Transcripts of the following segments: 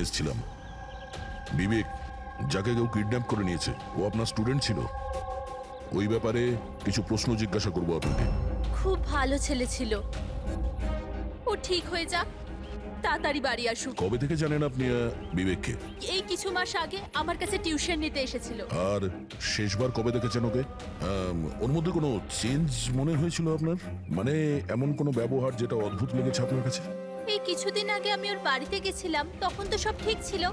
এসেছিলাম। বিবেক, যাকে কেউ কিডন্যাপ করে নিয়েছে, ও আপনার স্টুডেন্ট ছিল। ওই ব্যাপারে কিছু প্রশ্ন জিজ্ঞাসা করবো আপনাকে। খুব ভালো ছেলে ছিল। ও ঠিক হয়ে যাক, তাড়াতাড়ি বাড়ি আসুক। কবে থেকে জানেন আপনি বিবেককে? এই কিছু মাস আগে আমার কাছে টিউশন নিতে এসেছিল। আর শেষবার কবে দেখেছেন ওকে? ওর মধ্যে কোনো চেঞ্জ মনে হয়েছিল আপনার? মানে এমন কোনো ব্যবহার যেটা অদ্ভুত লেগেছে আপনার কাছে? এই কিছুদিন আগে আমি ওর বাড়িতে গেছিলাম, তখন তো সব ঠিক ছিল।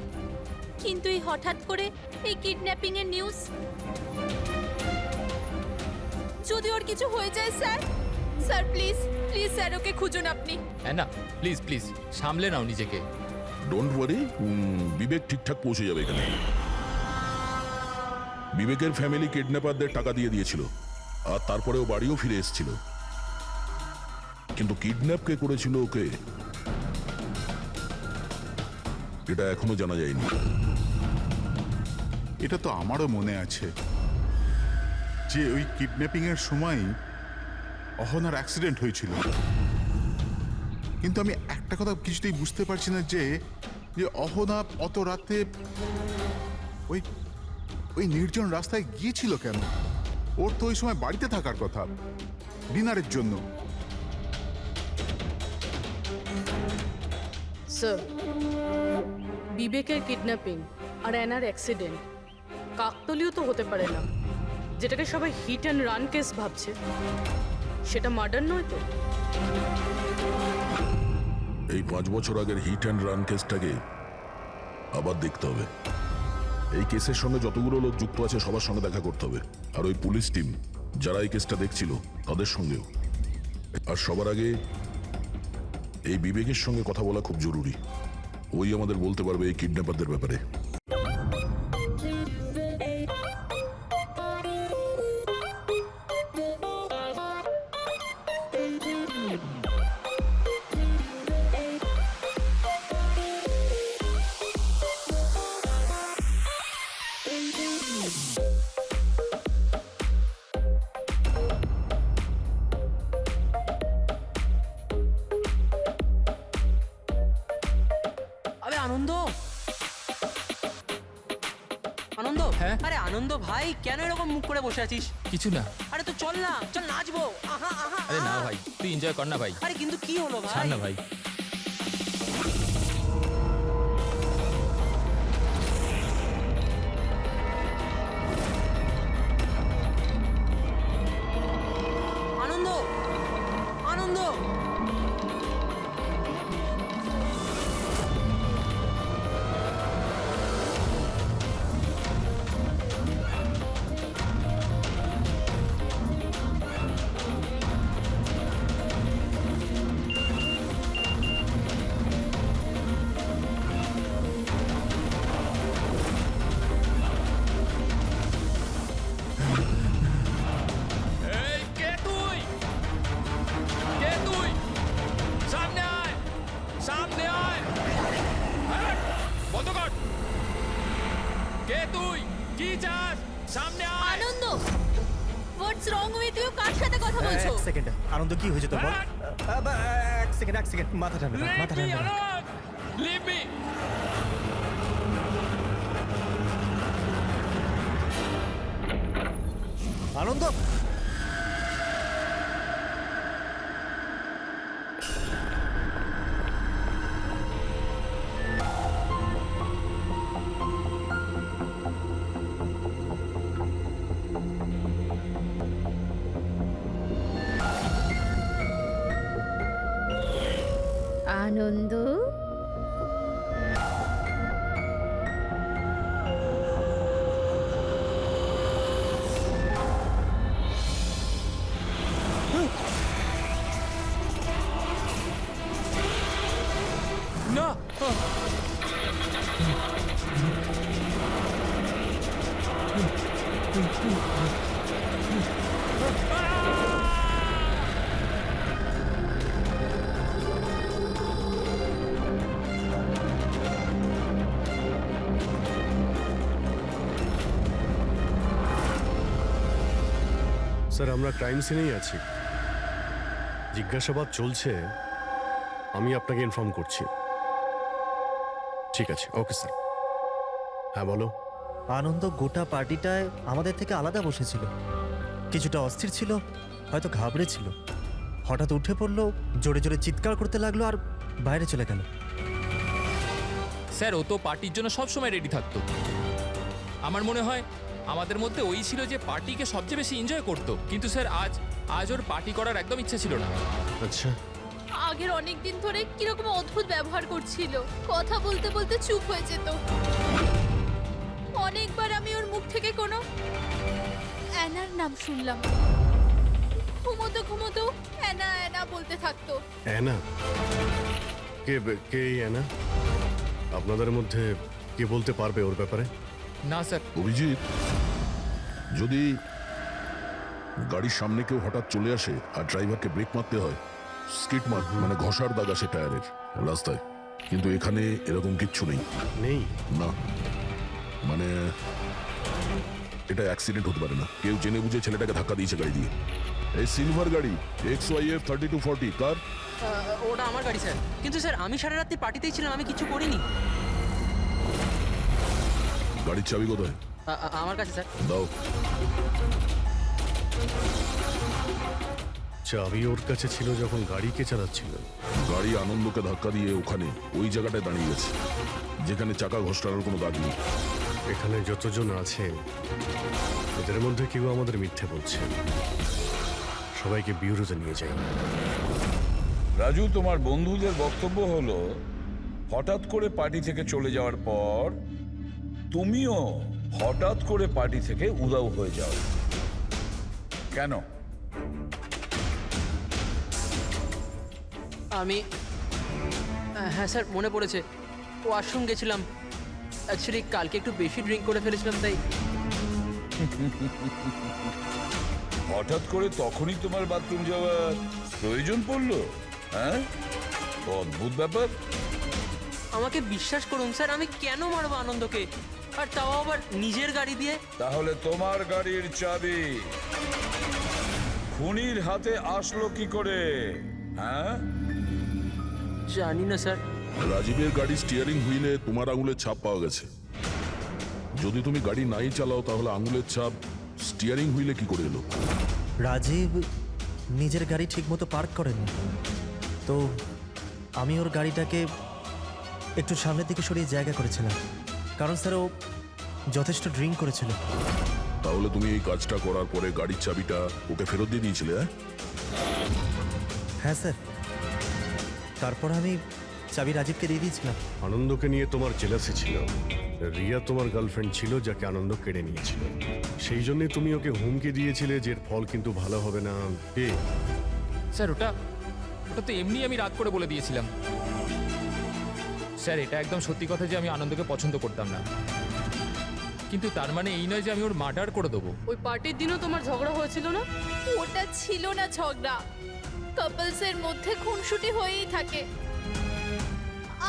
কিন্তু এই হঠাৎ করে এই কিডন্যাপিং এর নিউজ। যদি ওর কিছু হয়ে যায় sir, sir please please sir ওকে খুঁজুন আপনি। হ্যাঁ না, প্লিজ প্লিজ সামলে নাও নিজেকে। ডোন্ট ওয়ারি, বিবেক ঠিকঠাক পৌঁছে যাবে এখানে। বিবেকের ফ্যামিলি কিডন্যাপারদের টাকা দিয়ে দিয়েছিল, আর তারপরে ও বাড়িও ফিরে এসেছিল। কিন্তু কিডন্যাপ কে করেছিল ওকে, এটা এখনো জানা যায়নি। এটা তো আমারও মনে আছে যে ওই কিডন্যাপিং এর সময় অহনার অ্যাক্সিডেন্ট হয়েছিল। কিন্তু আমি একটা কথা কিছুতেই বুঝতে পারছি না যে অহনা অত রাতে ওই ওই নির্জন রাস্তায় গিয়েছিল কেন? ওর তো ওই সময় বাড়িতে থাকার কথা, ডিনারের জন্য। স্যার, বিবেকের কিডন্যাপিং আর অ্যানার অ্যাক্সিডেন্ট কাকতালীয় তো হতে পারে না। যেটাকে সবাই হিট অ্যান্ড রান কেস ভাবছে, সেটা মার্ডার নয় তো? এই 5 বছর আগের হিট অ্যান্ড রান কেসটাকে আবার দেখতে হবে। এই কেসের সঙ্গে যতগুলো লোক যুক্ত আছে সবার সঙ্গে দেখা করতে হবে, আর ওই পুলিশ টিম যারা এই কেসটা দেখছিল তাদের সঙ্গেও। আর সবার আগে এই বিবেকের সঙ্গে কথা বলা খুব জরুরি। ওই আমাদের বলতে পারবে এই কিডন্যাপারদের ব্যাপারে। আরে আনন্দ, আনন্দ, হ্যাঁ? আরে আনন্দ ভাই, কেন এরকম মুখ করে বসে আছিস? কিছু না। আরে তো চল না, চল নাচবো। আহা আহা আরে না আহা। ভাই, তুই এনজয় কর না ভাই। আরে কিন্তু কি হলো ভাই? ছাড় না ভাই। আনন্দ, আনন্দ, এই কে তুই? কে তুই? সামনে আয়, সামনে আয়। হ্যাঁ, বন্ধ কর। কে তুই? কি চাস? সামনে আয়। আনন্দ, হোয়াটস রং উইথ ইউ? কার সাথে কথা বলছো? এক সেকেন্ড, আনন্দ কি হয়েছে তোর বল? এক সেকেন্ড, মাথা ঠান্ডা রাখ, মাথা ঠান্ডা রাখ। Leave me. আনন্দ, আনন্দ, না। স্যার, আমরা ক্রাইম সিনেই আছি, জিজ্ঞাসাবাদ চলছে। আমি আপনাকে ইনফর্ম করছি। ঠিক আছে, ওকে স্যার। হ্যাঁ বলো। আনন্দ গোটা পার্টিটায় আমাদের থেকে আলাদা বসেছিল, কিছুটা অস্থির ছিল, হয়তো ঘাবড়েছিল। হঠাৎ উঠে পড়লো, জোরে জোরে চিৎকার করতে লাগলো আর বাইরে চলে গেল। স্যার ও তো পার্টির জন্য সবসময় রেডি থাকতো। আমার মনে হয় আমাদের মধ্যে ওই ছিল যে পার্টিকে সবচেয়ে বেশি এনজয় করতো। কিন্তু স্যার আজ ওর পার্টি করার একদম ইচ্ছা ছিল না। আচ্ছা, আগের অনেক দিন ধরে কিরকম অদ্ভুত ব্যবহার করছিল, কথা বলতে বলতে চুপ হয়ে যেত। অনেকবার আমি ওর মুখ থেকে কোনো অ্যানার নাম শুনলাম। ঘুমোতো ঘুমোতো অ্যানা অ্যানা বলতে থাকতো। অ্যানা? কে কে এই অ্যানা? আপনাদের মধ্যে কে বলতে পারবে ওর ব্যাপারে? না স্যার। অভিজিৎ, যদি গাড়ির সামনে কেউ হঠাৎ চলে আসে আর ড্রাইভারকে ব্রেক মারতে হয়, স্কিট মার্ক মানে ঘষার দাগ আসে টায়ারের রাস্তায়, কিন্তু এখানে এরকম কিচ্ছু নেই। নেই? না, মানে এটা অ্যাক্সিডেন্ট হতে পারে না। কেউ জেনে বুঝে ছেলেটাকে ধাক্কা দিয়েছে গাড়ি দিয়ে। এই সিলভার গাড়ি XYF 3240 কার? ওটা আমার গাড়ি স্যার। কিন্তু স্যার আমি সারা রাত্রি পার্টিতেই ছিলাম, আমি কিছু করিনি। গাড়ির চাবি কোথায়? আমার কাছে স্যার। দাও। চাবি ওর কাছে ছিল যখন গাড়ি কে চালাচ্ছিল? গাড়ি আনন্দকে ধাক্কা দিয়ে ওখানে ওই জায়গাটায় দাঁড়িয়ে গেছে যেখানে চাকা ঘষটানোর কোনো দাগ নেই। এখানে যতজন আছে এদের মধ্যে কেউ আমাদের মিথ্যে বলছে। সবাইকে বিউরোতে নিয়ে যাই। রাজু, তোমার বন্ধুদের বক্তব্য হলো হঠাৎ করে পার্টি থেকে চলে যাওয়ার পর তুমিও হঠাৎ করে পার্টি থেকে উধাও হয়ে যাও। কেন? আমি হ্যাঁ স্যার, মনে পড়েছে। ওয়াশরুম গেছিলাম। অ্যাকচুয়ালি কালকে একটু বেশি ড্রিঙ্ক করে ফেলেছিলাম, তাই। হঠাৎ করে তখনই তোমার বাথরুম যাওয়ার প্রয়োজন পড়লো? হ্যাঁ, অদ্ভুত ব্যাপার। আমাকে বিশ্বাস করুন স্যার, আমি কেন মারবো আনন্দকে, আর তাও আবার নিজের গাড়ি দিয়ে? তাহলে তোমার গাড়ির চাবি খুনির হাতে আসলো কি করে? হ্যাঁ, জানি না স্যার। রাজীবের গাড়ি স্টিয়ারিং হুইলে তোমার আঙুলের ছাপ পাওয়া গেছে। যদি তুমি গাড়ি নাই চালাও তাহলে আঙুলের ছাপ স্টিয়ারিং হুইলে কি করে এলো? রাজীব নিজের গাড়ি ঠিকমতো পার্ক করেনি, তো আমি ওর গাড়িটাকে একটু সামনের দিকে সরিয়ে জায়গা করেছিলাম, কারণ স্যার ও যথেষ্ট ড্রিঙ্ক করেছিল। তাহলে তুমি এই কাজটা করার পরে গাড়ির চাবিটা ওকে ফেরত দিয়ে দিয়েছিলে? হ্যাঁ স্যার, তারপর আমি চাবি রাজীবকে দিয়ে দিয়েছিলাম। আনন্দকে নিয়ে তোমার জেলাসি ছিল। রিয়া তোমার গার্লফ্রেন্ড ছিল যাকে আনন্দ কেড়ে নিয়েছিল। সেই জন্যই তুমি ওকে হুমকি দিয়েছিলে যে এর ফল কিন্তু ভালো হবে না। কে? স্যার ওটা তো এমনি আমি রাগ করে বলে দিয়েছিলাম। স্যার এটা একদম সত্যি কথা যে আমি আনন্দকে পছন্দ করতাম না, কিন্তু তার মানে এই নয় যে আমি ওর মার্ডার করে দেবো। ওই পার্টির দিনও তোমার ঝগড়া হয়েছিল না? ওটা ছিল না ঝগড়া, কাপলসের মধ্যে খুনসুটি হয়েই থাকে।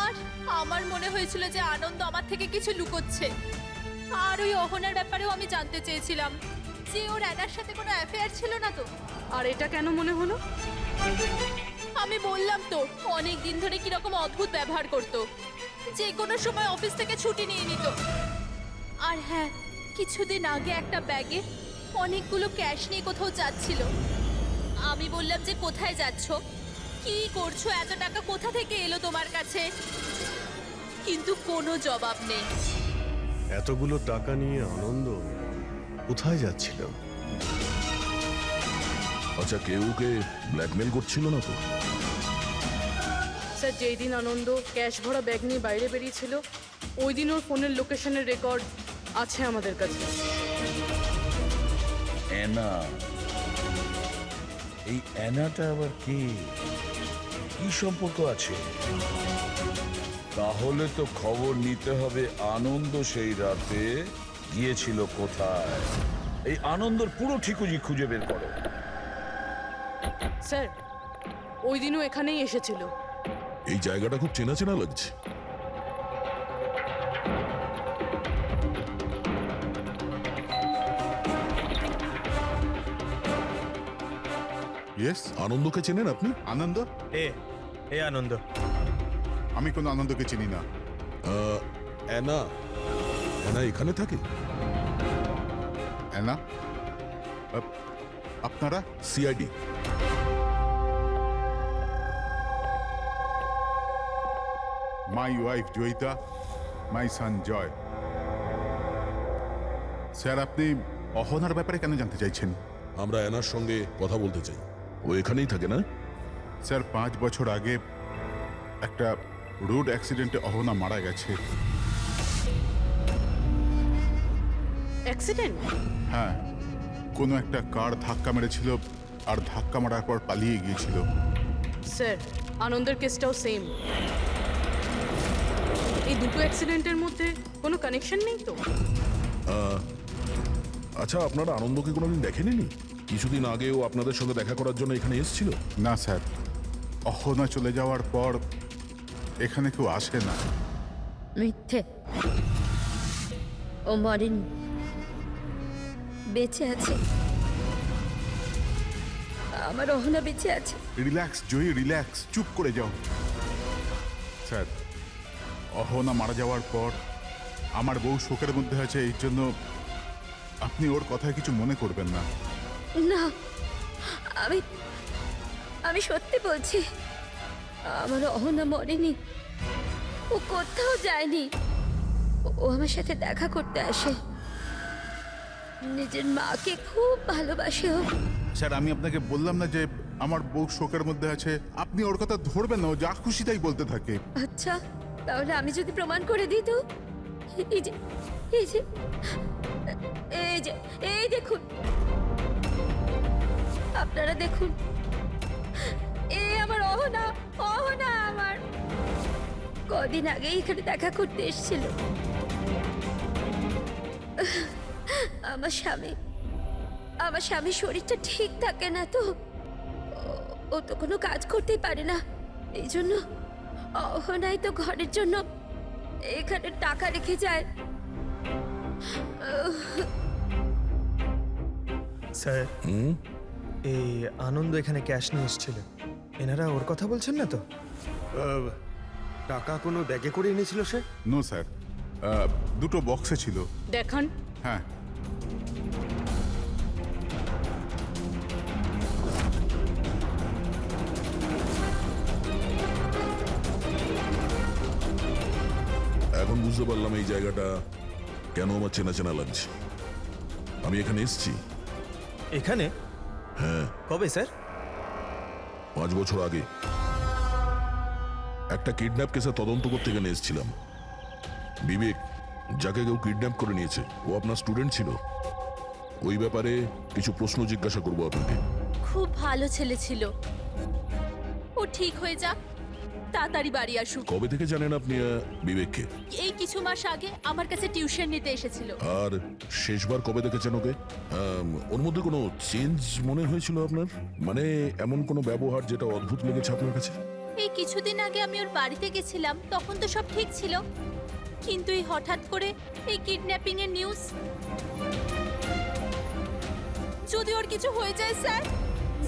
আর আমার মনে হয়েছিল যে আনন্দ আমার থেকে কিছু লুকোচ্ছে। আর ওই অহনার ব্যাপারেও আমি জানতে চেয়েছিলাম যে ওর অ্যানার সাথে কোনো অ্যাফেয়ার ছিল না তো। আর এটা কেন মনে হলো? আমি বললাম তো অনেক দিন ধরে কিরকম অদ্ভুত ব্যবহার করতো, যে কোনো সময় অফিস থেকে ছুটি নিয়ে নিত। আর হ্যাঁ, কিছুদিন আগে একটা ব্যাগে অনেকগুলো ক্যাশ নিয়ে কোথাও যাচ্ছিল। আমি বললাম যে কোথায় যাচ্ছ, কি করছো, এত টাকা কোথা থেকে এলো তোমার কাছে? কিন্তু কোনো জবাব নেই। এতগুলো টাকা নিয়ে আনন্দ কোথায় যাচ্ছিল? আচ্ছা, কেউ ওকে ব্ল্যাকমেল করছিল না তো? স্যার যেই দিন আনন্দ ক্যাশ ভরা ব্যাগ নিয়ে বাইরে বেরিয়েছিল ওই দিন ওর ফোনের লোকেশনের রেকর্ড আছে আমাদের কাছে। অ্যানা, এই অ্যানাটা আবার কি সম্পর্ক আছে? তাহলে তো খবর নিতে হবে আনন্দ সেই রাতে গিয়েছিল কোথায়। এই আনন্দর পুরো ঠিকুজি খুঁজে বের করো। স্যার ওই দিনও এখানেই এসেছিল। এই জায়গাটা খুব চেনা চেনা লাগছে। ইয়েস, আনন্দকে চেনেন আপনি? আনন্দ? এ আনন্দ। আমি কোনো আনন্দকে চিনি না। অ্যানা অ্যানা এখানে থাকে? অ্যানা আপনারা CID. My wife Joyita, my son Joy. Sir, আপনি অহনার ব্যাপারে কেন জানতে চাইছেন? আমরা অ্যানার সঙ্গে কথা বলতে চাই। ও এখানেই থাকে না? স্যার, 5 বছর আগে একটা রোড অ্যাক্সিডেন্টে অহনা মারা গেছে। অ্যাক্সিডেন্ট? হ্যাঁ, কোনো একটা কার ধাক্কা মেরেছিল আর ধাক্কা মারার পর পালিয়ে গিয়েছিল। স্যার, আনন্দের কেসটাও সেম। এই দুটো অ্যাক্সিডেন্টের মধ্যে কোনো কানেকশন নেই তো? আচ্ছা, আপনারা আনন্দকে কোনোদিন দেখেননি? কিছুদিন আগেও আপনাদের সঙ্গে দেখা করার জন্য এখানে এসেছিল। না স্যার, অহনা চলে যাওয়ার পর এখানে কেউ আসে না। মিথ্যে। ও মরেনি, বেঁচে আছে। আমার অহনা বেঁচে আছে। রিল্যাক্স জয়ী, রিল্যাক্স, চুপ করে যাও। স্যার, অহনা মারা যাওয়ার পর আমার বউ শোকের মধ্যে আছে, এই জন্য আপনি ওর কথায় কিছু মনে করবেন না। না, আমি আমি সত্যি বলছি, আমার অহনা মরেনি। ও কোথাও যায়নি। ও আমার সাথে দেখা করতে আসে। নিজের মাকে খুব ভালোবাসে ও। স্যার, আমি আপনাকে বললাম না যে আমার বউ শোকের মধ্যে আছে? আপনি ওর কথা ধরবেন না, ও যা খুশি তাই বলতে থাকে। আচ্ছা, তাহলে আমি যদি প্রমাণ করে দিই তো? এই যে এই যে এই যে এই দেখুন, আপনারা দেখুন, আমার অহনা, অহনা আমার কদিন আগে এখানে দেখা করতে এসেছিল। আমার স্বামীর শরীরটা ঠিক থাকে না তো, ও তো কোনো কাজ করতেই পারে না। এই জন্য অহনাই তো ঘরের জন্য এখানে টাকা রেখে যায়। স্যার, এই আনন্দ এখানে ক্যাশ নিয়ে এসেছিল। এনারা ওর কথা বলছেন না তো? টাকা কোনো ব্যাগে করে এনেছিল সে? নো স্যার, দুটো বক্সে ছিল। দেখান। হ্যাঁ, এখন বুঝতে পারলাম এই জায়গাটা কেন আমার চেনা চেনা লাগছে। আমি এখানে এসেছি। এখানে? হ্যাঁ, কবে স্যার? 5 বছর আগে একটা কিডন্যাপ কেসে তদন্ত করতে এখানে এসেছিলাম। বিবেক, যাকে কেউ কিডন্যাপ করে নিয়েছে, ও আপনার স্টুডেন্ট ছিল। ওই ব্যাপারে কিছু প্রশ্ন জিজ্ঞাসা করবো আপনাকে। খুব ভালো ছেলে ছিল। ও ঠিক হয়ে যাক, তাড়াতাড়ি বাড়ি আসুক। কবে থেকে জানেন আপনি বিবেককে? এই কিছু মাস আগে আমার কাছে টিউশন নিতে এসেছিল। আর শেষবার কবে দেখেছেন ওকে? ওর মধ্যে কোনো চেঞ্জ মনে হয়েছিল আপনার? মানে এমন কোনো ব্যবহার যেটা অদ্ভুত লেগেছে আপনার কাছে? এই কিছুদিন আগে আমি ওর বাড়িতে গেছিলাম, তখন তো সব ঠিক ছিল, কিন্তু এই হঠাৎ করে এই কিডন্যাপিং এর নিউজ। যদি ওর কিছু হয়ে যায় sir,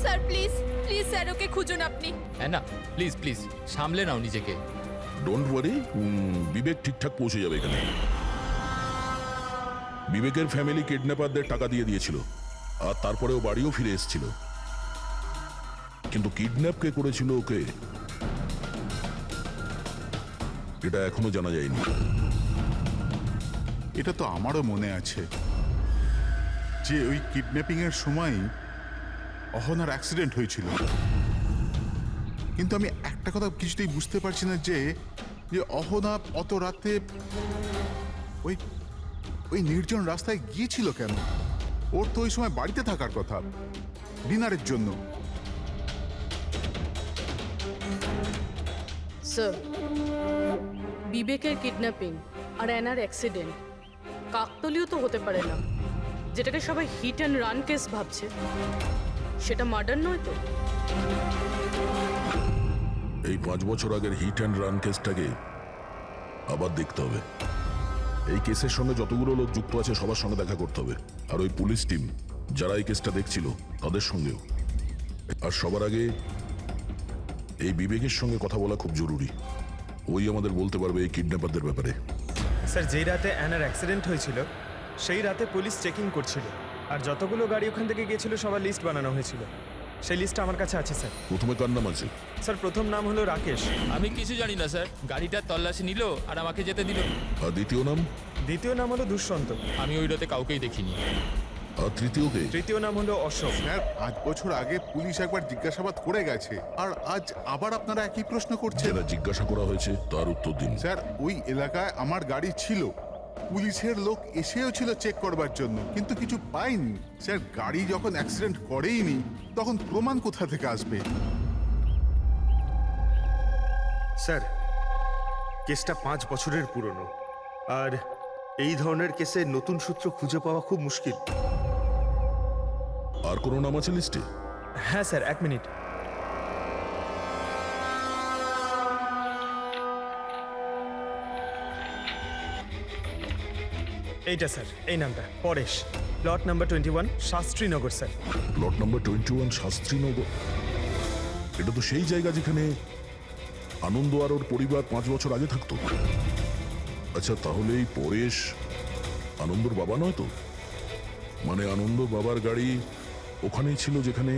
sir please please sir, ওকে খুঁজুন আপনি। অ্যানা, প্লিজ প্লিজ সামলে নাও নিজেকে। ডোন্ট ওয়ারি, বিবেক ঠিকঠাক পৌঁছে যাবে এখানে। বিবেকের ফ্যামিলি কিডন্যাপারদের টাকা দিয়ে দিয়েছিল, আর তারপরে ও বাড়িও ফিরে এসেছিল। কিন্তু কিডন্যাপ কে করেছিল ওকে, এটা এখনো জানা যায়নি। এটা তো আমারও মনে আছে যে ওই কিডন্যাপিং এর সময় অহনার অ্যাক্সিডেন্ট হয়েছিল। কিন্তু আমি একটা কথা কিছুতেই বুঝতে পারছি না যে অহনা অত রাতে ওই ওই নির্জন রাস্তায় গিয়েছিল কেন? ওর তো ওই সময় বাড়িতে থাকার কথা, ডিনারের জন্য। স্যার, বিবেকের কিডন্যাপিং আর অ্যানার অ্যাক্সিডেন্ট কাকতলীয় তো হতে পারে না। যেটাকে সবাই হিট অ্যান্ড রান কেস ভাবছে, সেটা মার্ডার নয় তো? এই 5 বছর আগের হিট অ্যান্ড রান কেসটাকে আবার দেখতে হবে। এই কেসের সঙ্গে যতগুলো লোক যুক্ত আছে সবার সঙ্গে দেখা করতে হবে, আর ওই পুলিশ টিম যারা এই কেসটা দেখছিল তাদের সঙ্গেও। আর সবার আগে এই বিবেকের সঙ্গে কথা বলা খুব জরুরি। ওই আমাদের বলতে পারবে এই কিডন্যাপারদের ব্যাপারে। স্যার যেই রাতে অ্যানার অ্যাক্সিডেন্ট হয়েছিল সেই রাতে পুলিশ চেকিং করছিল, আর যতগুলো গাড়ি ওখান থেকে গিয়েছিল সবার লিস্ট বানানো হয়েছিল। সেই লিস্ট আমার কাছে আছে স্যার। প্রথমে কার নাম আছে? স্যার প্রথম নাম হলো রাকেশ, আমি কিছু জানি না স্যার, গাড়িটার তল্লাশি নিল আর আমাকে যেতে দিল। আর দ্বিতীয় নাম? দ্বিতীয় নাম হলো দুষ্যন্ত, আমি ওই রাতে কাউকেই দেখিনি। আর তৃতীয় কে? তৃতীয় নাম হলো অশোক। স্যার 5 বছর আগে পুলিশ একবার জিজ্ঞাসাবাদ করে গেছে, আর আজ আবার আপনারা একই প্রশ্ন করছেন। যারা জিজ্ঞাসা করা হয়েছে তার উত্তর দিন। স্যার ওই এলাকায় আমার গাড়ি ছিল, পুলিশের লোক এসেও ছিল চেক করবার জন্য, কিন্তু কিছু পাইনি। স্যার গাড়ি যখন অ্যাক্সিডেন্ট করেইনি তখন প্রমাণ কোথা থেকে আসবে? স্যার কেসটা 5 বছরের পুরনো, আর এই ধরনের কেসে নতুন সূত্র খুঁজে পাওয়া খুব মুশকিল। আর কোনো নাম আছে লিস্টে? হ্যাঁ স্যার, 1 মিনিট। এইটা স্যার, এই নামটা Paresh, plot number 21 Shastrinagar sir. Plot number 21 Shastrinagar. এটা তো সেই জায়গা যেখানে আনন্দ আর ওর পরিবার 5 বছর আগে থাকতো। আচ্ছা তাহলে এই পরেশ আনন্দর বাবা নয় তো? মানে আনন্দর বাবার গাড়ি ওখানেই ছিল যেখানে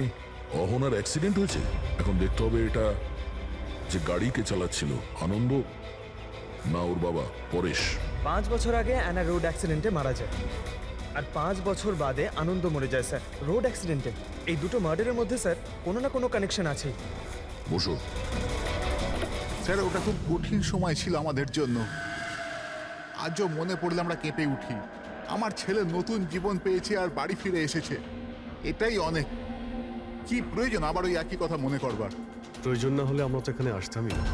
অহনার অ্যাক্সিডেন্ট হয়েছে। এখন দেখতে হবে এটা যে গাড়ি কে চালাচ্ছিল, আনন্দ না ওর বাবা পরেশ। 5 বছর আগে অ্যানা রোড অ্যাক্সিডেন্টে মারা যায়, আর 5 বছর বাদে আনন্দ মরে যায় স্যার রোড অ্যাক্সিডেন্টে। এই দুটো মার্ডারের মধ্যে স্যার কোনো না কোনো কানেকশন আছেই। বসো। স্যার ওটা খুব কঠিন সময় ছিল আমাদের জন্য। আজও মনে পড়লে আমরা কেঁপে উঠি। আমার ছেলে নতুন জীবন পেয়েছে আর বাড়ি ফিরে এসেছে, এটাই অনেক। কি প্রয়োজন আবার ওই একই কথা মনে করবার? প্রয়োজন না হলে আমরা তো এখানে আসতামই না।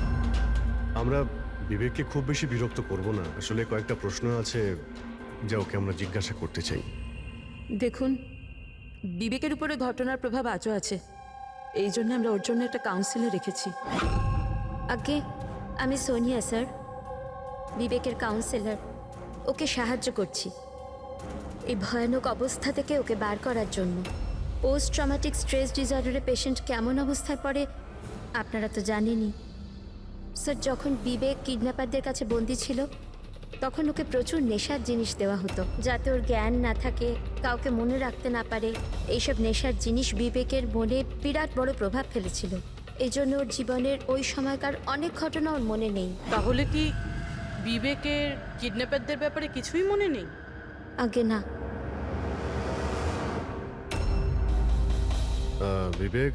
আমরা বিবেককে খুব বেশি বিরক্ত করব না। আসলে কয়েকটা প্রশ্ন আছে যা ওকে আমরা জিজ্ঞাসা করতে চাই। দেখুন, বিবেকের উপরে ঘটনার প্রভাব আজও আছে, এই জন্য আমরা ওর জন্য একটা কাউন্সিলর রেখেছি। আগে আমি সোনিয়া স্যার, বিবেকের কাউন্সিলর। ওকে সাহায্য করছি এই ভয়ানক অবস্থা থেকে ওকে বার করার জন্য। পোস্ট ট্রমাটিক স্ট্রেস ডিসঅর্ডারের পেশেন্ট কেমন অবস্থায় পড়ে আপনারা তো জানেনই। স্যার যখন বিবেক কিডন্যাপারদের কাছে বন্দি ছিল তখন ওকে প্রচুর নেশার জিনিস দেওয়া হতো যাতে ওর জ্ঞান না থাকে, কাউকে মনে রাখতে না পারে। এইসব নেশার জিনিস বিবেকের মনে বিরাট বড় প্রভাব ফেলেছিল। এই জন্য ওর জীবনের ওই সময়কার অনেক ঘটনা ওর মনে নেই। তাহলে কি বিবেকের কিডন্যাপারদের ব্যাপারে কিছুই মনে নেই? আগে না। বিবেক,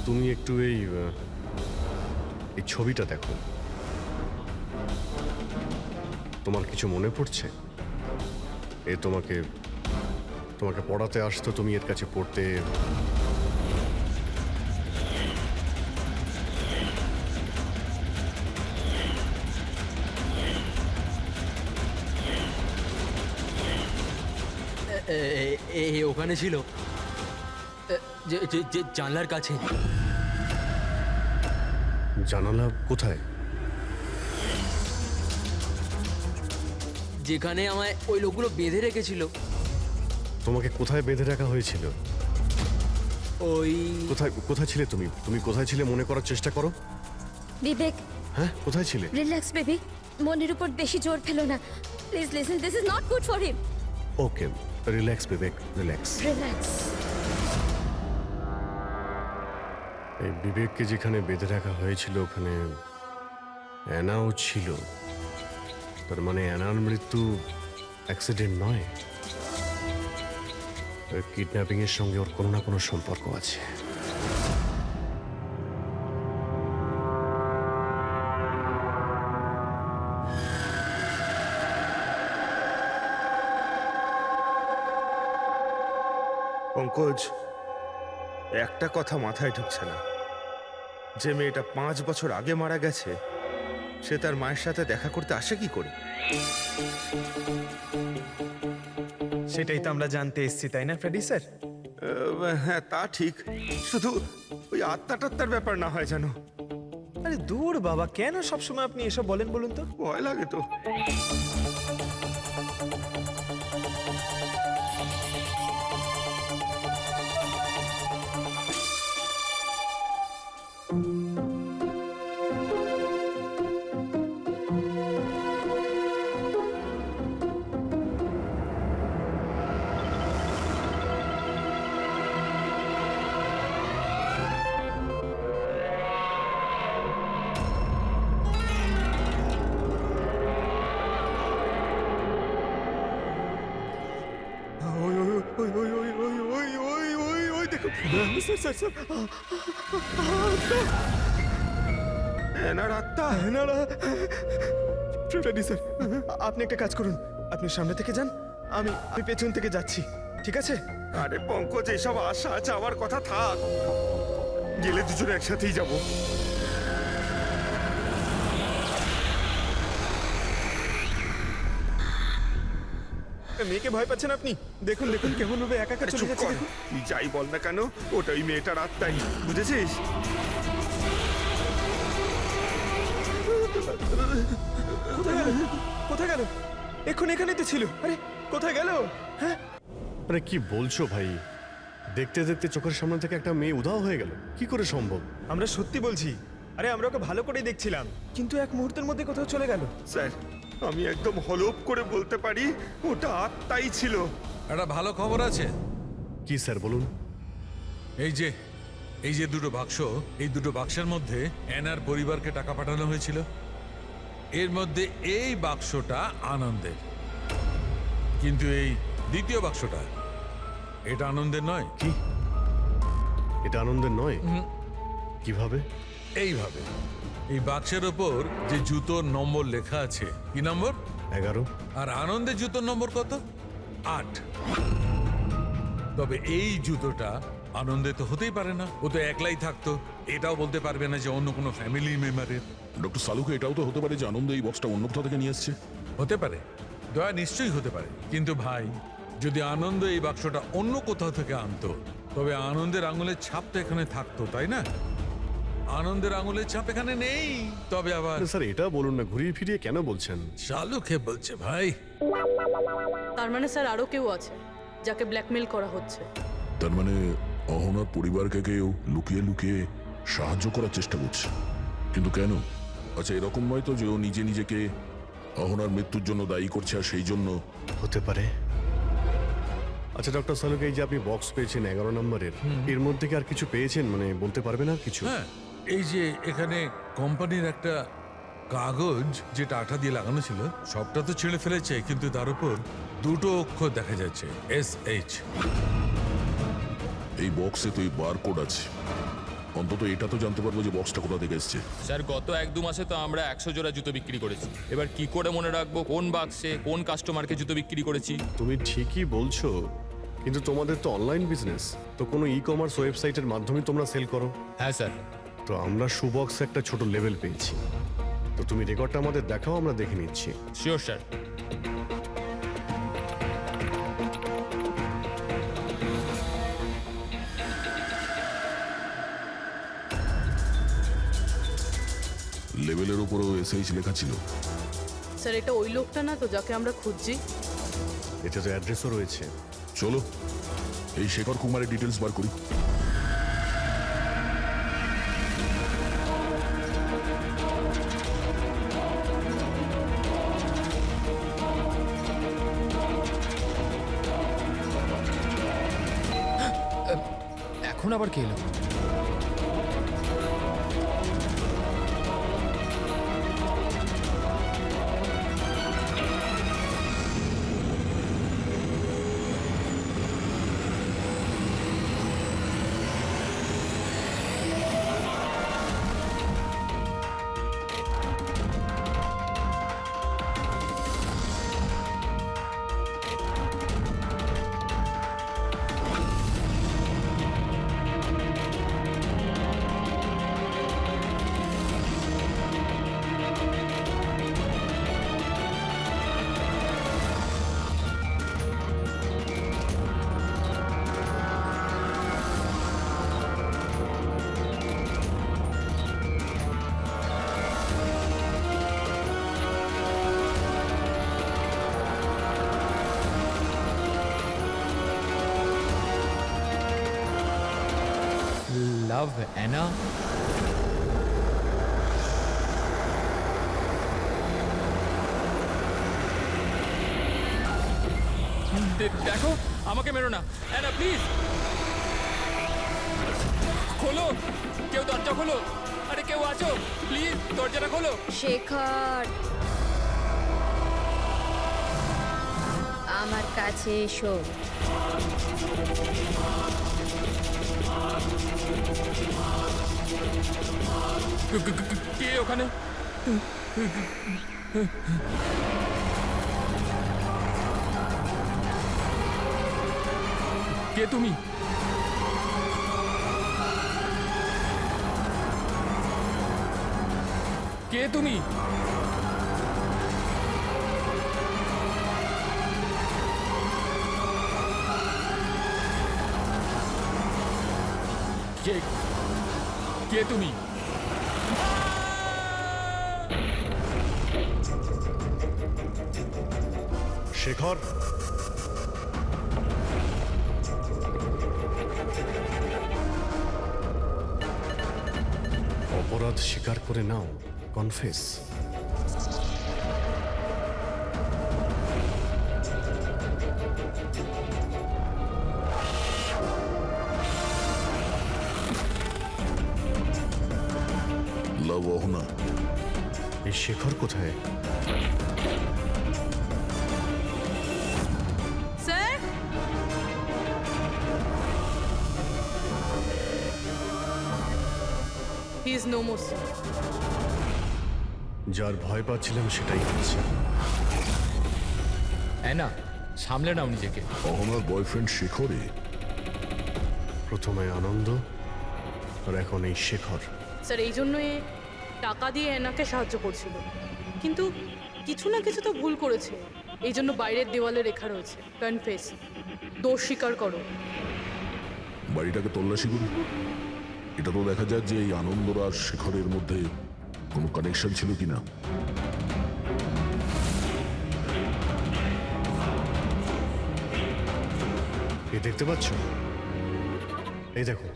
তুমি একটু এই ছবিটা দেখো। তোমার কিছু মনে পড়ছে? এ তোমাকে পড়াতে আসতো, তুমি এর কাছে পড়তে। ওখানে ছিল যে জানলার কাছে। জানালা কোথায়? যেখানে আমায় ওই লোকগুলো বেঁধে রেখেছিল। তোমাকে কোথায় বেঁধে রাখা হয়েছিল? ওই কোথায় ছিলে তুমি? তুমি কোথায় ছিলে মনে করার চেষ্টা করো। বিবেক, হ্যাঁ কোথায় ছিলে? রিল্যাক্স বেবি, মনের উপর বেশি জোর ফেলো না। Please listen, this is not good for him. Okay relax Bibek, relax. Relax. এই বিবেককে যেখানে বেঁধে রাখা হয়েছিল ওখানে অ্যানাও ছিল। তার মানে অ্যানার মৃত্যু অ্যাক্সিডেন্ট নয়, কিডন্যাপিং এর সঙ্গে ওর কোনো না কোনো সম্পর্ক আছে। পঙ্কজ, একটা কথা মাথায় ঢুকছে না, যে মেয়েটা 5 বছর আগে মারা গেছে সে তার মায়ের সাথে দেখা করতে আসে কি করে? সেটাই তো আমরা জানতে এসেছি, তাই না ফ্রেডি স্যার? হ্যাঁ তা ঠিক, শুধু ওই আত্মাটাত্মার ব্যাপার না হয় জানো। আরে দূর বাবা, কেন সবসময় আপনি এসব বলেন বলুন তো? ভয় লাগে তো। ওই ওই ওই ওই ওই ওই ওই ওই দেখো স্যার স্যার স্যার এনার আত্মা না রেডি স্যার আপনি একটা কাজ করুন, আপনি সামনে থেকে যান, আমি আমি পেছন থেকে যাচ্ছি, ঠিক আছে? আরে পঙ্কজ, এসব আশা যাওয়ার কথা থাক, গেলে দুজনে একসাথেই যাব। মেয়েকে ভয় পাচ্ছেন আপনি? দেখুন দেখুন কেমন ভাবে একা একা চলে চুপ যাচ্ছে কর, দেখুন। তুই যাই বল না কেন, ওটা ওই মেয়েটার আত্মাই, বুঝেছিস? কোথায় গেল? কোথায় গেল? এক্ষুনি এখানেই তো ছিল। আরে কোথায় গেল? হ্যাঁ আরে কি বলছো ভাই? দেখতে দেখতে চোখের সামনে থেকে একটা মেয়ে উধাও হয়ে গেল, কি করে সম্ভব? আমরা সত্যি বলছি, আরে আমরা ওকে ভালো করেই দেখছিলাম, কিন্তু এক মুহূর্তের মধ্যে কোথাও চলে গেল। স্যার, আমি একদম হলপ করে বলতে পারি ওটা আত্মাই ছিল। একটা ভালো খবর আছে। কি স্যার বলুন? এই যে দুটো বাক্স, এই দুটো বাক্সের মধ্যে অ্যানার পরিবারকে টাকা পাঠানো হয়েছিল। এর মধ্যে এই বাক্সটা আনন্দের, কিন্তু এই দ্বিতীয় বাক্সটা এটা আনন্দের নয়। কি এটা আনন্দের নয়? কিভাবে? এইভাবে, এই বাক্সের ওপর যে জুতোর নম্বর লেখা আছে, কি নম্বর? 11। আর আনন্দের জুতোর নম্বর কত? 8। তবে এই জুতোটা আনন্দে তো হতেই পারে না, ও তো একলাই থাকতো, এটাও বলতে পারবে না যে অন্য কোনো ফ্যামিলি মেম্বারের। ডক্টর সালুকে এটাও তো হতে পারে যে আনন্দ এই বক্সটা অন্য কোথাও থেকে নিয়ে এসছে। হতে পারে, দয়া নিশ্চয়ই হতে পারে, কিন্তু ভাই, যদি আনন্দ এই বাক্সটা অন্য কোথাও থেকে আনতো, তবে আনন্দের আঙুলের ছাপ তো এখানে থাকতো, তাই না? আনন্দের আঙুলের ছাপ এখানে নেই। তবে আবার স্যার এটা বলুন না, ঘুরিয়ে ফিরিয়ে কেন বলছেন? শালুকে বলছে ভাই। তার মানে স্যার আরও কেউ আছে যাকে ব্ল্যাকমেল করা হচ্ছে। তার মানে অহনার পরিবারকে কেউ লুকিয়ে লুকিয়ে সাহায্য করার চেষ্টা করছে, কিন্তু কেন? আচ্ছা, এরকম নয় তো যে ও নিজে নিজেকে অহনার মৃত্যুর জন্য দায়ী করছে আর সেই জন্য? হতে পারে। আচ্ছা ডক্টর সালুকে, এই যে আপনি বক্স পেয়েছেন 11 নম্বরের, এর মধ্যে কি আর কিছু পেয়েছেন? মানে বলতে পারবেন আর কিছু? হ্যাঁ, এই যে এখানে কোম্পানির একটা কাগজ যেটা আঠা দিয়ে লাগানো ছিল, সবটা তো ছিঁড়ে ফেলেছে, কিন্তু তার উপর দুটো অক্ষর দেখা যাচ্ছে, SH। এই বক্সে তো এই বারকোড আছে, অন্তত এটা তো জানতে পারবো যে বক্সটা কোথা থেকে এসছে। স্যার গত 1-2 মাসে তো আমরা 100 জোড়া জুতো বিক্রি করেছি। এবার কি করে মনে রাখবো কোন বাক্সে কোন কাস্টমারকে জুতো বিক্রি করেছি? তুমি ঠিকই বলছো, কিন্তু তোমাদের তো অনলাইন বিজনেস, তো কোনো ই কমার্স ওয়েবসাইটের মাধ্যমে তোমরা সেল করো। হ্যাঁ স্যার। তো আমরা শুবক্সে একটা ছোট লেভেল পেয়েছি, তো তুমি রেকর্ডটা আমাদের দেখাও, আমরা দেখে নিচ্ছি। Sure sir. লেভেলের উপরও SH লেখা ছিল। স্যার এটা ওই লোকটা না তো যাকে আমরা খুঁজছি? এতে তো অ্যাড্রেসও রয়েছে। চলো এই শেখর কুমারের ডিটেলস বার করি। এখন আবার কে এলো? Love Anna. দেখো, আমাকে মেরো না অ্যানা, প্লিজ খোলো, কেউ দরজা খোলো। আরে কেউ আছো, প্লিজ দরজাটা খোলো। শেখর, আমার কাছে এসো। কে ওখানে? কে তুমি? কে তুমি? কে কে তুমি? শেখর, অপরাধ স্বীকার করে নাও, কনফেস। লাভ অহনা, এই শেখর কোথায়? Sir, he is no more sir. যার ভয় পাচ্ছিলাম সেটাই হচ্ছে। অ্যানা, সামলে নাও নিজেকে। অহনার বয়ফ্রেন্ড শেখরে। প্রথমে আনন্দ, আর এখন এই শেখর। স্যার, এই জন্য এ টাকা দিয়ে এনাকে সাহায্য করছিল, কিন্তু কিছু না কিছু তো ভুল করেছে। এই জন্য বাইরের দেওয়ালে লেখা রয়েছে কনফেস, দোষ স্বীকার করো। বাড়িটাকে তল্লাশি করি। এটা তো দেখা যায় যে এই আনন্দ আর শেখরের মধ্যে কোনো কানেকশন ছিল কিনা। এ দেখতে পাচ্ছ? এই দেখো,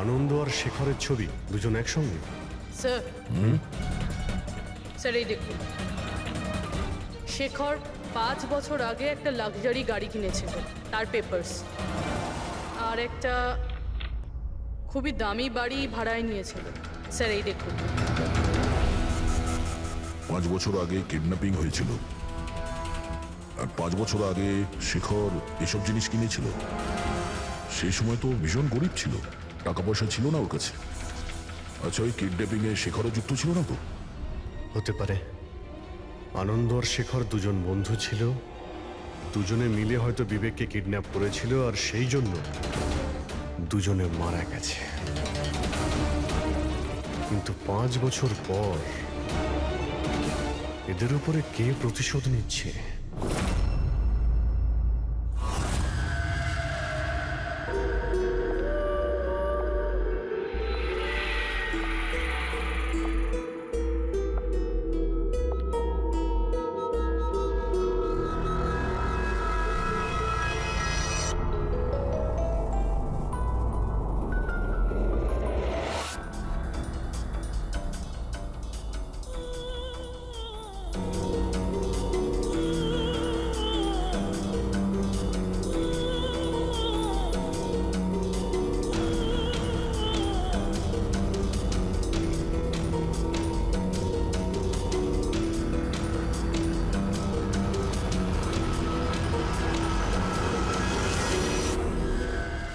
আনন্দ আর শেখরের ছবি, দুজন একসঙ্গে। স্যার, স্যার এই দেখুন, শেখর 5 বছর আগে একটা লাক্সারি গাড়ি কিনেছিল, তার পেপারস। আর একটা খুবই দামি বাড়ি ভাড়ায় নিয়েছিল। স্যার এই দেখুন। 5 বছর আগে কিডন্যাপিং হয়েছিল, আর 5 বছর আগে শেখর এসব জিনিস কিনেছিল। সেই সময় তো ভীষণ গরিব ছিল, টাকা পয়সা ছিল না ওর কাছে। আচ্ছা, ওই কিডন্যাপিং এ শেখরও যুক্ত ছিল না তো? হতে পারে। আনন্দ আর শেখর দুজন বন্ধু ছিল, দুজনে মিলে হয়তো বিবেককে কিডন্যাপ করেছিল, আর সেই জন্য দুজনে মারা গেছে। কিন্তু 5 বছর পর এদের উপরে কে প্রতিশোধ নিচ্ছে?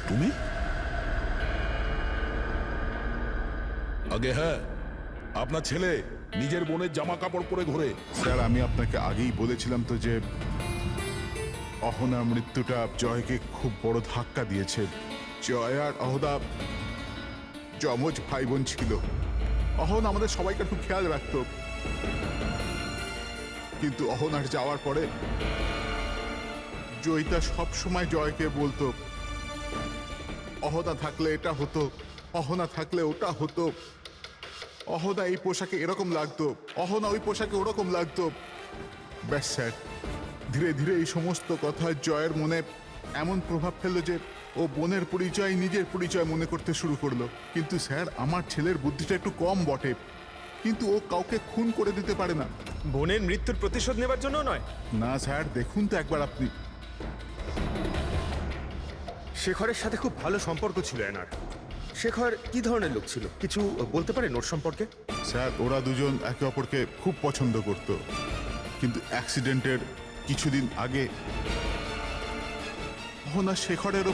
তুমি? আগে হ্যাঁ, আপনার ছেলে নিজের বোনের জামা কাপড় পরে ঘোরে। স্যার, আমি আপনাকে আগেই বলেছিলাম তো যে অহনার মৃত্যুটা জয়কে খুব বড় ধাক্কা দিয়েছে। জয় আর অহনা যমজ ভাই বোন ছিল। অহন আমাদের সবাইকে খুব খেয়াল রাখত, কিন্তু অহনার যাওয়ার পরে জয়িতা সব সময় জয়কে বলতো, অহনা থাকলে এটা হতো, অহনা থাকলে ওটা হতো, অহনা এই পোশাকে এরকম লাগতো, অহনা ওই পোশাকে ওরকম লাগতো। ব্যাস স্যার, ধীরে ধীরে এই সমস্ত কথা জয়ের মনে এমন প্রভাব ফেললো যে ও বোনের পরিচয় নিজের পরিচয় মনে করতে শুরু করলো। কিন্তু স্যার, আমার ছেলের বুদ্ধিটা একটু কম বটে, কিন্তু ও কাউকে খুন করে দিতে পারে না। বোনের মৃত্যুর প্রতিশোধ নেবার জন্য নয়। না স্যার, দেখুন তো একবার আপনি। শেখরের সাথে খুব ভালো সম্পর্ক ছিল এনার। শেখর কি ধরনের লোক ছিল, কিছু বলতে পারেন ওর সম্পর্কে? স্যার, ওরা দুজন একে অপরকে খুব পছন্দ করত, কিন্তু অ্যাক্সিডেন্টের কিছুদিন আগে অহনা শেখরের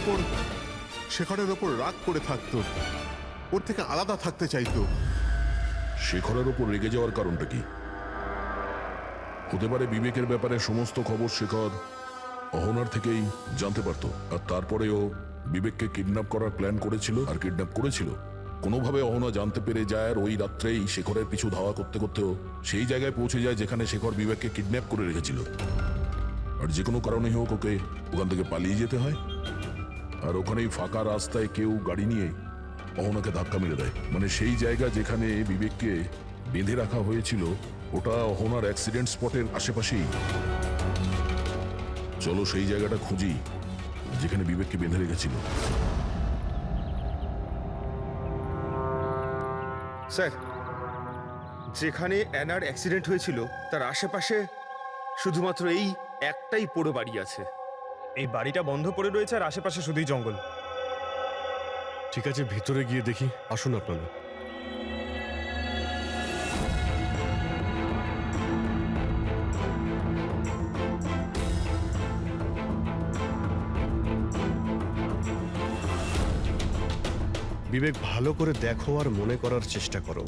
ওপর রাগ করে থাকতো, ওর থেকে আলাদা থাকতে চাইতো। শেখরের ওপর রেগে যাওয়ার কারণটা কি? হতে পারে বিবেকের ব্যাপারে সমস্ত খবর শেখর অহনার থেকেই জানতে পারতো, আর তারপরেও বিবেককে কিডন্যাপ করার প্ল্যান করেছিল আর কিডন্যাপ করেছিল। কোনোভাবে অহনা জানতে পেরে যায় আর ওই রাত্রেই শেখরের পিছু ধাওয়া করতে করতেও সেই জায়গায় পৌঁছে যায় যেখানে শেখর বিবেককে কিডন্যাপ করে রেখেছিল। আর যে কোনো কারণেই হোক ওকে ওখান থেকে পালিয়ে যেতে হয়, আর ওখানেই ফাঁকা রাস্তায় কেউ গাড়ি নিয়ে অহনাকে ধাক্কা মেরে দেয়। মানে সেই জায়গা যেখানে বিবেককে বেঁধে রাখা হয়েছিল ওটা অহনার অ্যাক্সিডেন্ট স্পটের আশেপাশেই। চলো সেই জায়গাটা খুঁজি যেখানে বিবেককে বেঁধে রেখেছিল। স্যার, যেখানে অ্যানার অ্যাক্সিডেন্ট হয়েছিল তার আশেপাশে শুধুমাত্র এই একটাই পোড়ো বাড়ি আছে। এই বাড়িটা বন্ধ পড়ে রয়েছে আর আশেপাশে শুধুই জঙ্গল। ঠিক আছে, ভিতরে গিয়ে দেখি। আসুন আপনারা। বিবেক, ভালো করে দেখো আর মনে করার চেষ্টা করো,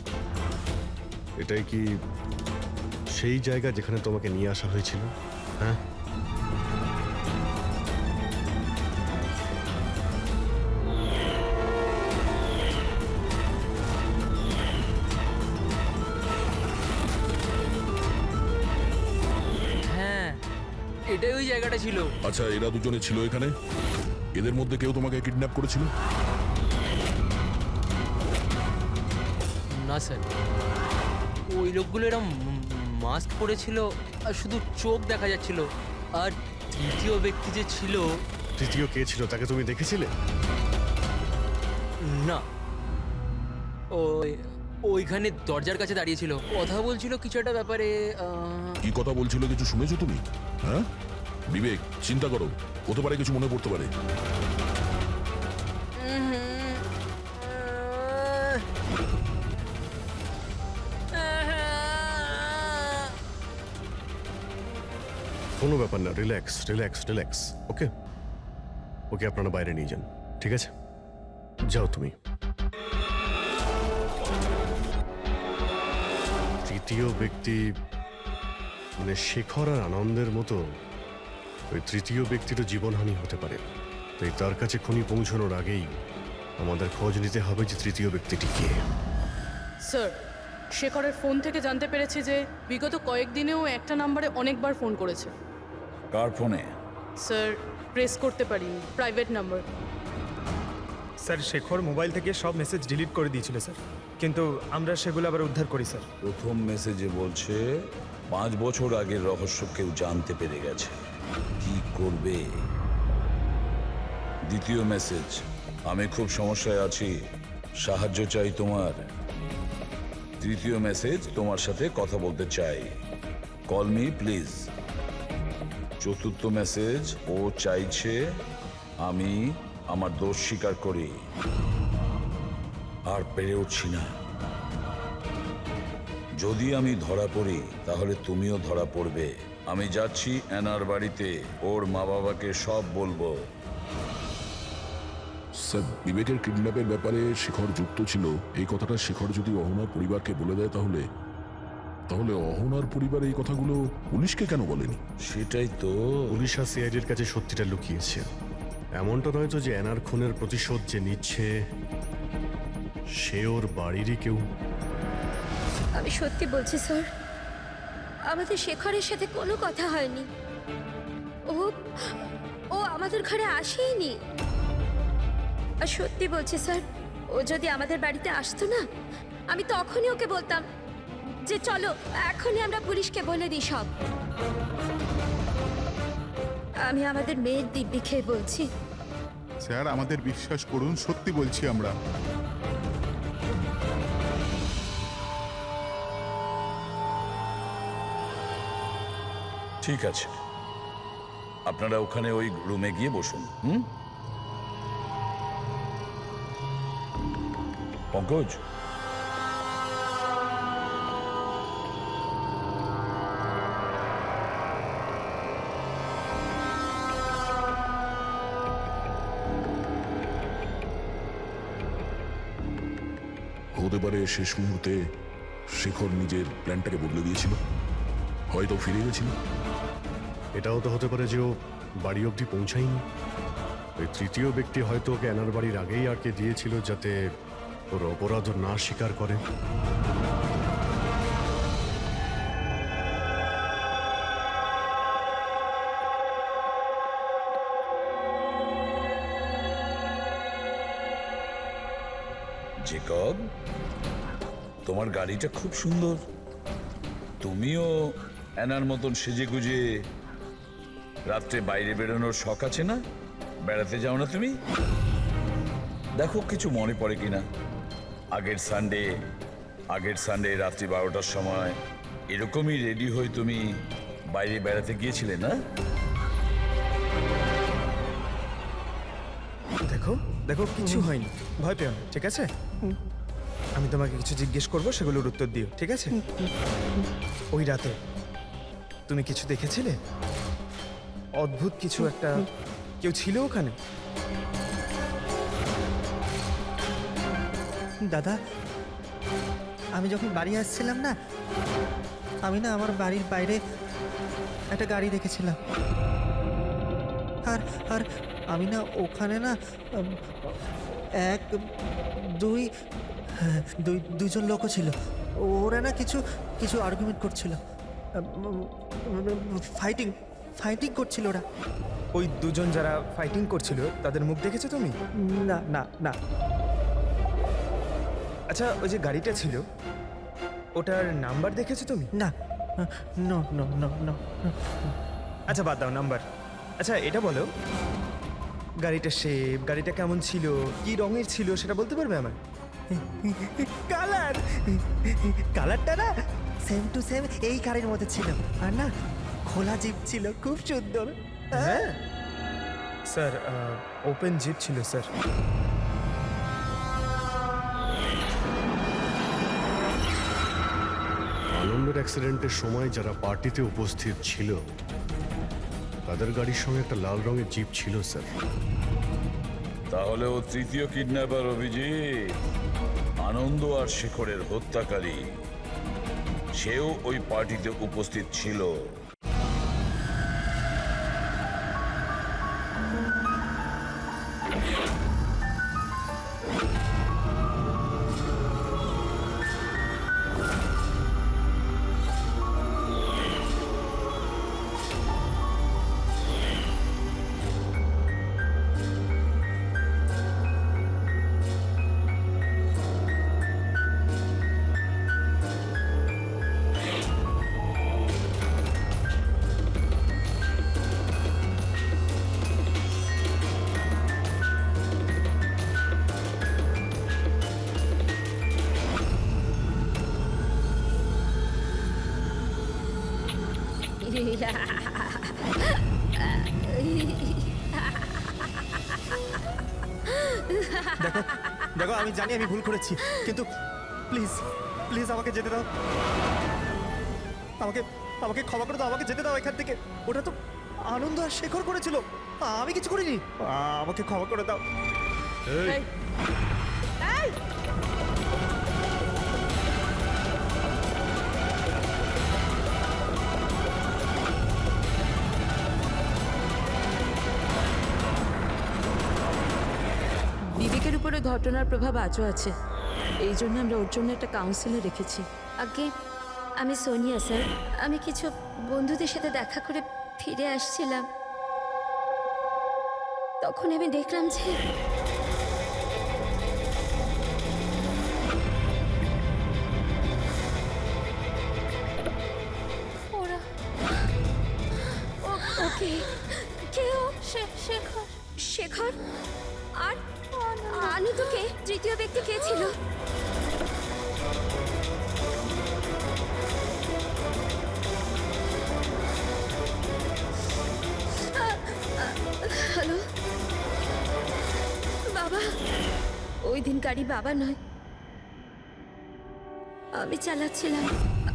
এটাই কি সেই জায়গা যেখানে তোমাকে নিয়ে আসা হয়েছিল? হ্যাঁ, হ্যাঁ, এটাই ওই জায়গাটা ছিল। আচ্ছা, এরা দুজনে ছিল এখানে? এদের মধ্যে কেউ তোমাকে কিডন্যাপ করেছিল? না স্যার, ওই লোকগুলো এরম মাস্ক পরেছিল আর শুধু চোখ দেখা যাচ্ছিল। আর তৃতীয় ব্যক্তি যে ছিল, তৃতীয় কে ছিল তাকে তুমি দেখেছিলে? না, ওইখানে দরজার কাছে দাঁড়িয়ে ছিল, কথা বলছিল কিছু একটা ব্যাপারে। কি কথা বলছিল কিছু শুনেছো তুমি? হ্যাঁ বিবেক, চিন্তা করো, হতে পারে কিছু মনে পড়তে পারে। কোনো ব্যাপার না, রিল্যাক্স রিল্যাক্স রিল্যাক্স। ওকে ওকে, আপনারা বাইরে নিয়ে যান, ঠিক আছে? যাও তুমি। তৃতীয় ব্যক্তি মানে শেখর আর আনন্দের মতো ওই তৃতীয় ব্যক্তিরও জীবনহানি হতে পারে। তাই তার কাছে খনি পৌঁছানোর আগেই আমাদের খোঁজ নিতে হবে যে তৃতীয় ব্যক্তিটি কে। স্যার, শেখরের ফোন থেকে জানতে পেরেছি যে বিগত কয়েকদিনেও একটা নাম্বারে অনেকবার ফোন করেছে। কার ফোনে? স্যার, প্রেস করতে পারিনি, private number. Sir, Shekhar mobile থেকে সব মেসেজ ডিলিট করে দিয়েছিল স্যার, কিন্তু আমরা সেগুলো আবার উদ্ধার করি স্যার। প্রথম মেসেজে বলছে 5 বছর আগের রহস্য কেউ জানতে পেরে গেছে, কি করবে? দ্বিতীয় মেসেজ, আমি খুব সমস্যায় আছি, সাহায্য চাই তোমার। তৃতীয় মেসেজ, তোমার সাথে কথা বলতে চাই, কল মি প্লিজ। চতুর্থ মেসেজ, ও চাইছে আমি আমার দোষ স্বীকার করি, আর পেরে উঠছি না। যদি আমি ধরা পড়ি তাহলে তুমিও ধরা পড়বে। আমি যাচ্ছি অ্যানার বাড়িতে, ওর মা বাবাকে সব বলবো। স্যার, বিবেকের কিডন্যাপের ব্যাপারে শেখর যুক্ত ছিল এই কথাটা শেখর যদি অহনার পরিবারকে বলে দেয় তাহলে অহনার পরিবার এই কথাগুলো পুলিশকে কেন বলেনি? সেটাই তো। পুলিশ আর সিআইডির কাছে সত্যিটা লুকিয়েছে। এমনটা নয় তো যে অ্যানার খুনের প্রতিশোধ যে নিচ্ছে সে ওর বাড়িরই কেউ। আমি সত্যি বলছি স্যার, আমাদের শেখরের সাথে কোনো কথা হয়নি। ও আমাদের ঘরে আসেইনি। আর সত্যি বলছি স্যার, ও যদি আমাদের বাড়িতে আসতো না, আমি তখনই ওকে বলতাম যে চলো এখনই আমরা পুলিশকে বলে দিই সব। আমি আমাদের মেয়ের দিব্যি খেয়ে বলছি। স্যার, আমাদের বিশ্বাস করুন, সত্যি বলছি আমরা। ঠিক আছে, আপনারা ওখানে ওই রুমে গিয়ে বসুন। পঙ্কজ, হতে পারে শেষ মুহূর্তে শেখর নিজের প্ল্যানটাকে বদলে দিয়েছিল, হয়তো ফিরে গেছিল। এটাও তো হতে পারে যে ও বাড়ি অবধি পৌঁছায়নি। ওই তৃতীয় ব্যক্তি হয়তো ওকে অ্যানার বাড়ির আগেই আটকে দিয়েছিল যাতে ওর অপরাধ না স্বীকার করে। জেকব, তোমার গাড়িটা খুব সুন্দর। তুমিও অ্যানার মতন সেজে গুজে রাত্রে বাইরে বেরোনোর শখ আছে না? বেড়াতে যাও না তুমি? দেখো কিছু মনে পড়ে কিনা। আগের সানডে রাত্রি 12টার সময় এরকমই রেডি হয়ে তুমি বাইরে বেড়াতে গিয়েছিলে না? দেখো দেখো কিছু হয়নি, ভয় পেও না, ঠিক আছে? আমি তোমাকে কিছু জিজ্ঞেস করবো, সেগুলোর উত্তর দিও, ঠিক আছে? ওই রাতে তুমি কিছু দেখেছিলে? অদ্ভুত কিছু একটা, কেউ ছিল ওখানে? দাদা, আমি যখন বাড়ি আসছিলাম না, আমি না আমার বাড়ির বাইরে একটা গাড়ি দেখেছিলাম। আর আর আমি না ওখানে না দুইজন লোকও ছিল। ওরা না কিছু কিছু আর্গুমেন্ট করছিল, ফাইটিং করছিল ওরা। ওই দুজন যারা ফাইটিং করছিল তাদের মুখ দেখেছো তুমি? না না না। আচ্ছা, ওই যে গাড়িটা ছিল ওটার নাম্বার দেখেছো তুমি? না, নো নো নো নো। আচ্ছা বাদ দাও নাম্বার। আচ্ছা এটা বলো, গাড়িটা শেপ, গাড়িটা কেমন ছিল, কি রঙের ছিল সেটা বলতে পারবে আমার? কালারটা না সেম টু সেম এই গাড়ির মধ্যে ছিল। আর না খোলা জিপ ছিল, খুব সুন্দর। হ্যাঁ স্যার, ওপেন জিপ ছিল স্যার। আনন্দের অ্যাক্সিডেন্টের সময় যারা পার্টিতে উপস্থিত ছিল তাদের গাড়ির সঙ্গে একটা লাল রঙের জিপ ছিল স্যার। তাহলে ও তৃতীয় কিডন্যাপার অভিজিৎ, আনন্দ আর শেখরের হত্যাকারী, সেও ওই পার্টিতে উপস্থিত ছিল। দেখো দেখো, আমি জানি আমি ভুল করেছি, কিন্তু প্লিজ প্লিজ আমাকে যেতে দাও। আমাকে আমাকে ক্ষমা করে দাও, আমাকে যেতে দাও এখান থেকে। ওটা তো আনন্দ আর শেখর করেছিল, আমি কিছু করিনি। আমাকে ক্ষমা করে দাও। এই, এই! বিবেকের উপরে ঘটনার প্রভাব আজও আছে, এই জন্য আমরা ওর জন্য একটা কাউন্সিলে রেখেছি। আগে আমি সোনিয়া স্যার, আমি কিছু বন্ধুদের সাথে দেখা করে ফিরে আসছিলাম, তখন আমি দেখলাম যে ওরা ওকে কেউ শেখর শেখর আর আনন্দকে তৃতীয় ব্যক্তি কে ছিল? হ্যালো বাবা, ওই দিন গাড়ি বাবা নয়, আমি চালাচ্ছিলাম।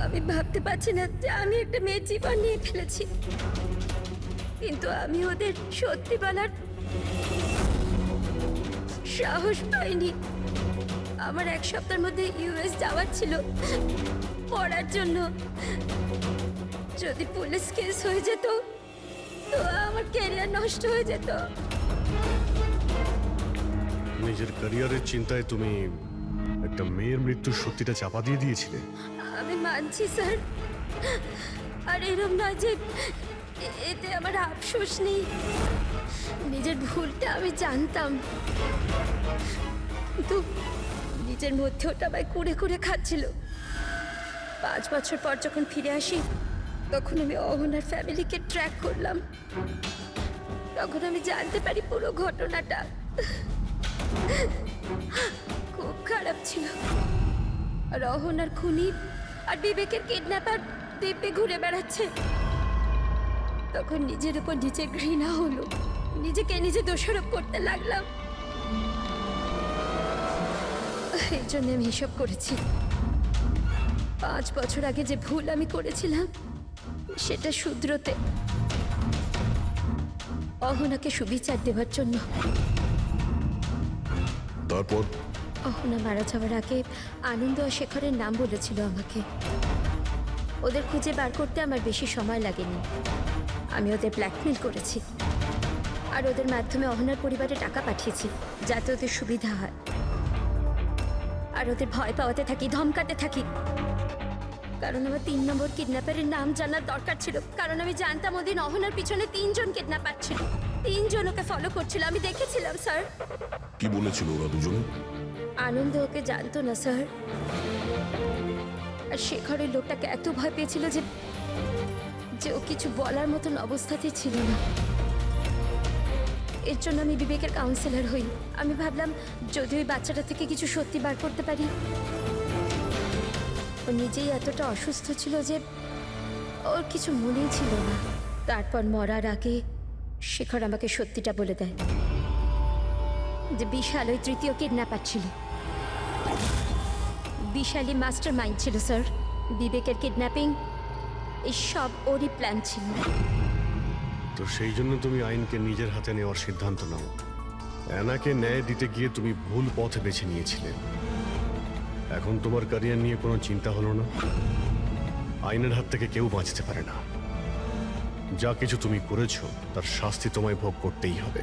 আমি ভাবতে পারছি না যে আমি একটা মেয়ের জীবন নিয়ে ফেলেছি, কিন্তু আমি ওদের সত্যি বলার সাহস পাইনি। আমার এক সপ্তাহের মধ্যে ইউএস যাওয়ার ছিল পড়ার জন্য। যদি পুলিশ কেস হয়ে যেত তো আমার ক্যারিয়ার নষ্ট হয়ে যেত। নিজের ক্যারিয়ারের চিন্তায় তুমি একটা মেয়ের মৃত্যুর সত্যিটা চাপা দিয়ে দিয়েছিলে। আমি মানছি স্যার, আর এরম নয় যে এতে আমার আফসোস নেই। নিজের ভুলটা আমি জানতাম, কিন্তু নিজের মধ্যে ওটা আমায় কুড়ে কুড়ে খাচ্ছিল। 5 বছর পর যখন ফিরে আসি তখন আমি অহনার ফ্যামিলিকে ট্র্যাক করলাম। তখন আমি জানতে পারি পুরো ঘটনাটা। খুব খারাপ ছিল। আর অহনার খুনি আর বিবেকের কিডন্যাপার দ্বীপে ঘুরে বেড়াচ্ছে। তখন নিজের উপর নিজে ঘৃণা হলো, নিজেকে নিজে দোষারোপ করতে লাগলাম। এই জন্য আমি এসব করেছি। 5 বছর আগে যে ভুল আমি করেছিলাম সেটা শুধরোতে, অহনাকে সুবিচার দেওয়ার জন্য। তারপর অহনা মারা যাওয়ার আগে আনন্দ আর শেখরের নাম বলেছিল আমাকে। ওদের খুঁজে বার করতে আমার বেশি সময় লাগেনি। আমি ওদের ব্ল্যাকমেল করেছি আর ওদের মাধ্যমে অহনার পরিবারে টাকা পাঠিয়েছি যাতে ওদের সুবিধা হয়। আর ওদের ভয় পাওয়াতে থাকি, ধমকাতে থাকি। কারণ আমার 3 নম্বর কিডন্যাপারের নাম জানার দরকার ছিল। কারণ আমি জানতাম ওদিন অহনার পিছনে 3 জন কিডন্যাপার ছিল। 3 জন ওকে ফলো করছিল, আমি দেখেছিলাম স্যার। কি বলেছিল ওরা দুজনে? আনন্দ ওকে জানতো না স্যার। আর শেখরের লোকটাকে এত ভয় পেয়েছিল যে ও কিছু বলার মতন অবস্থাতে ছিল না। এর জন্য আমি বিবেকের কাউন্সিলর হই। আমি ভাবলাম যদি ওই বাচ্চাটা থেকে কিছু সত্যি বার করতে পারি। ও নিজেই এতটা অসুস্থ ছিল যে ওর কিছু মনেই ছিল না। তারপর মরার আগে শেখর আমাকে সত্যিটা বলে দেয় যে বিশাল ওই 3য় কিডন্যাপার ছিল। বিশালই মাস্টার মাইন্ড ছিল স্যার। বিবেকের কিডন্যাপিং এই সব ওরই প্ল্যান ছিল। তো সেই জন্য তুমি আইনকে নিজের হাতে নেওয়ার সিদ্ধান্ত নাও। অ্যানাকে ন্যায় দিতে গিয়ে তুমি ভুল পথ বেছে নিয়েছিলে। এখন তোমার ক্যারিয়ার নিয়ে কোনো চিন্তা হলো না। আইনের হাত থেকে কেউ বাঁচতে পারে না। যা কিছু তুমি করেছো তার শাস্তি তোমায় ভোগ করতেই হবে।